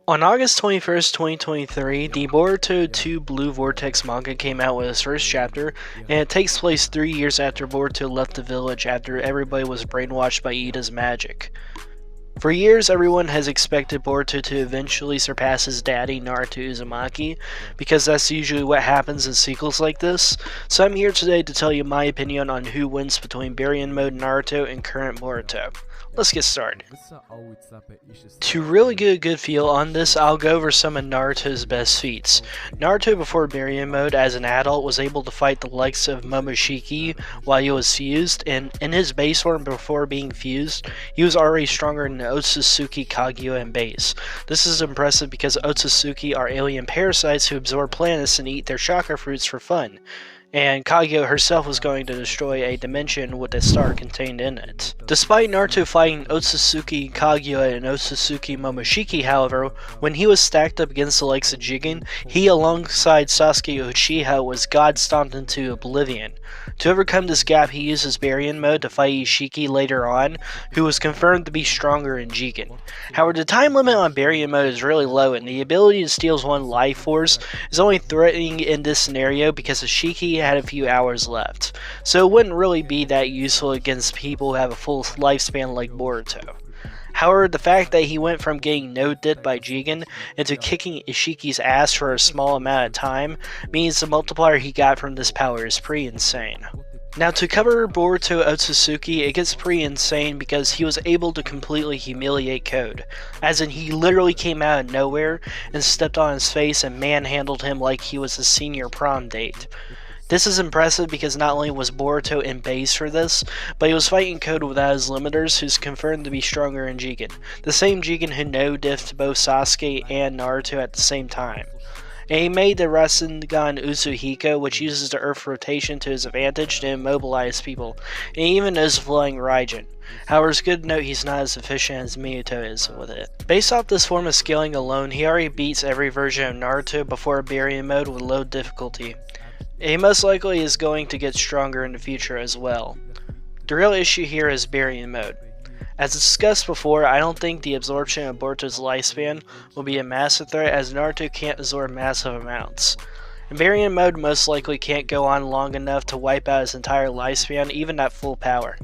On August 21st, 2023, the Boruto 2 Blue Vortex manga came out with its first chapter, and it takes place 3 years after Boruto left the village after everybody was brainwashed by Ida's magic. For years, everyone has expected Boruto to eventually surpass his daddy, Naruto Uzumaki, because that's usually what happens in sequels like this, so I'm here today to tell you my opinion on who wins between Baryon Mode Naruto and current Boruto. Let's get started. To really get a good feel on this, I'll go over some of Naruto's best feats. Naruto before Baryon Mode as an adult was able to fight the likes of Momoshiki while he was fused, and in his base form before being fused, he was already stronger than Otsutsuki, Kaguya, and base. This is impressive because Otsutsuki are alien parasites who absorb planets and eat their chakra fruits for fun, and Kaguya herself was going to destroy a dimension with a star contained in it. Despite Naruto fighting Otsutsuki Kaguya and Otsutsuki Momoshiki, however, when he was stacked up against the likes of Jigen, he alongside Sasuke Uchiha was god-stomped into oblivion. To overcome this gap, he uses Baryon Mode to fight Ishiki later on, who was confirmed to be stronger in Jigen. However, the time limit on Baryon Mode is really low, and the ability to steal one life force is only threatening in this scenario because Ishiki had a few hours left, so it wouldn't really be that useful against people who have a full lifespan like Boruto. However, the fact that he went from getting no-dit by Jigen into kicking Ishiki's ass for a small amount of time means the multiplier he got from this power is pretty insane. Now, to cover Boruto Otsutsuki, it gets pretty insane because he was able to completely humiliate Code, as in he literally came out of nowhere and stepped on his face and manhandled him like he was a senior prom date. This is impressive because not only was Boruto in base for this, but he was fighting Code without his limiters, who's confirmed to be stronger in Jigen. The same Jigen who no-diffed both Sasuke and Naruto at the same time. And he made the Rasengan Usuhiko, which uses the Earth rotation to his advantage to immobilize people, and he even knows Flying Raijin. However, it's good to note he's not as efficient as Minato is with it. Based off this form of scaling alone, he already beats every version of Naruto before Baryon Mode with low difficulty. He most likely is going to get stronger in the future as well. The real issue here is Baryon Mode. As discussed before, I don't think the absorption of Boruto's lifespan will be a massive threat as Naruto can't absorb massive amounts. And Baryon Mode most likely can't go on long enough to wipe out his entire lifespan, even at full power.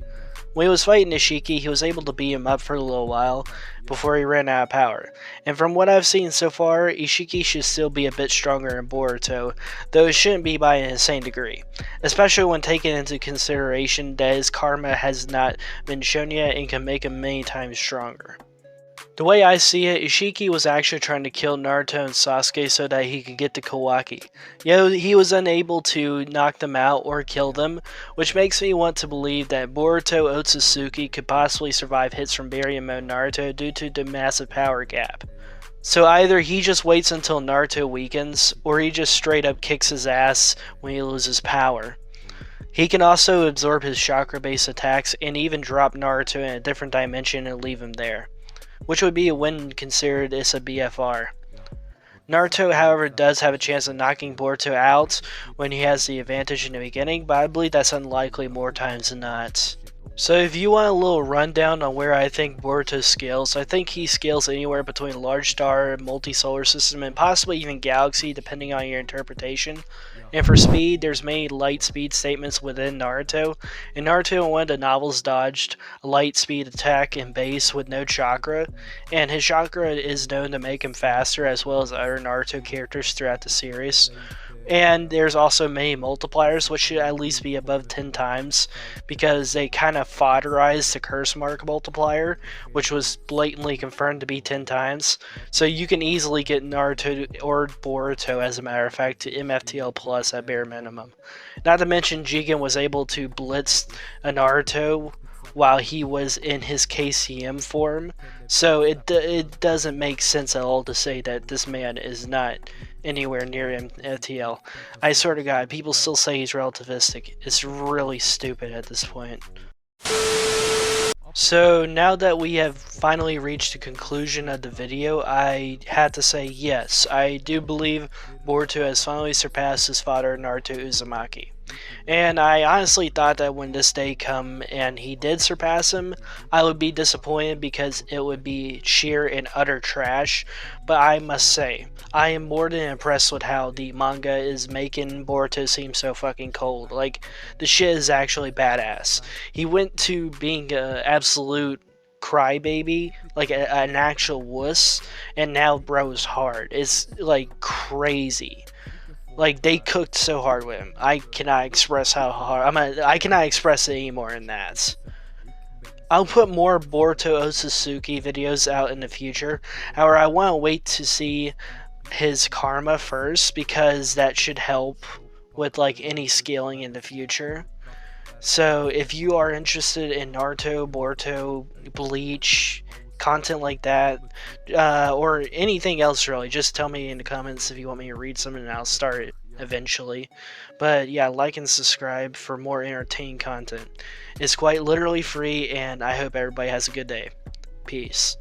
When he was fighting Ishiki, he was able to beat him up for a little while before he ran out of power. And from what I've seen so far, Ishiki should still be a bit stronger than Boruto, though it shouldn't be by an insane degree, especially when taking into consideration that his karma has not been shown yet and can make him many times stronger. The way I see it, Ishiki was actually trying to kill Naruto and Sasuke so that he could get to Kawaki. Yet he was unable to knock them out or kill them, which makes me want to believe that Boruto Otsutsuki could possibly survive hits from Baryon Mode Naruto due to the massive power gap. So either he just waits until Naruto weakens, or he just straight up kicks his ass when he loses power. He can also absorb his chakra-based attacks and even drop Naruto in a different dimension and leave him there, which would be a win considered it's a BFR. Naruto, however, does have a chance of knocking Boruto out when he has the advantage in the beginning, but I believe that's unlikely more times than not. So if you want a little rundown on where I think Boruto scales, I think he scales anywhere between large star, multi-solar system, and possibly even galaxy depending on your interpretation. And for speed, there's many light speed statements within Naruto. And Naruto in one of the novels dodged a light speed attack in base with no chakra, and his chakra is known to make him faster as well as other Naruto characters throughout the series. And there's also many multipliers, which should at least be above 10 times, because they kind of fodderized the curse mark multiplier, which was blatantly confirmed to be 10 times. So you can easily get Naruto or Boruto, as a matter of fact, to MFTL plus at bare minimum. Not to mention Jigen was able to blitz a Naruto while he was in his KCM form, so it doesn't make sense at all to say that this man is not anywhere near MTL. I swear to God, people still say he's relativistic. It's really stupid at this point. So now that we have finally reached the conclusion of the video, I had to say yes, I do believe Boruto has finally surpassed his father Naruto Uzumaki. And I honestly thought that when this day come and he did surpass him, I would be disappointed because it would be sheer and utter trash. But I must say, I am more than impressed with how the manga is making Boruto seem so fucking cold. Like, the shit is actually badass. He went to being an absolute crybaby, like an actual wuss, and now bro's hard. It's like crazy. Like, they cooked so hard with him. I cannot express how hard. I cannot express it any more than that. I'll put more Boruto Otsutsuki videos out in the future. However, I want to wait to see his karma first because that should help with like any scaling in the future. So if you are interested in Naruto, Boruto, Bleach, content like that, or anything else really, just tell me in the comments if you want me to read something and I'll start it eventually. But yeah, like and subscribe for more entertaining content. It's quite literally free and I hope everybody has a good day. Peace.